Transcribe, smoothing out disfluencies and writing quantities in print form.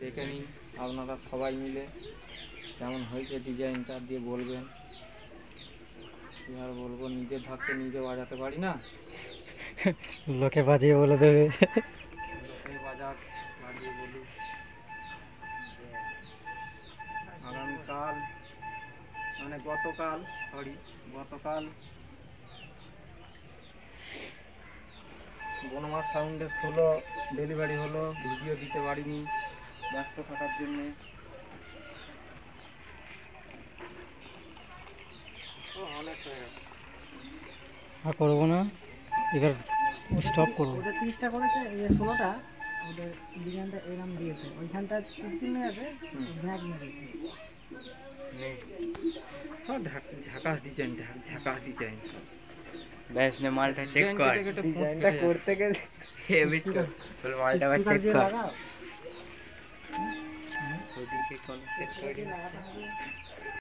দেখে নিন আপনারা সবাই মিলে কেমন হয়েছে ডিজাইনটা দিয়ে বলবেন। কি আর বলবো, নিজের ধাপকে নিজে বাজাতে পারি না, লোকে বাজিয়ে বলে দেবে। লোকে বাজিয়ে বলি। আগামীকাল মানে গতকাল বনমাস সাউন্ডের 16 ডেলিভারি হলো, ভিডিও দিতে পারিনি ব্যস্ত থাকার জন্যে। অনেক হয়ে গেছে, আর করবো না, এবার স্টপ করবো। ওদের 30টা করেছে, এই 16টা ওদের ডিজাইনটা এরকম দিয়েছে, ওইখানটা চিহ্ন আছে, ভ্যাগ মেরেছে। সব ঝাকাস ডিজাইন সব। ব্যাস নে মালটা চেক কর, ডিজাইনটা করতে গেলে হেভি তো বল মালটা আবার চেক কর। লাগাও। ওদিকে কোন সেট করি লাগাতে হবে।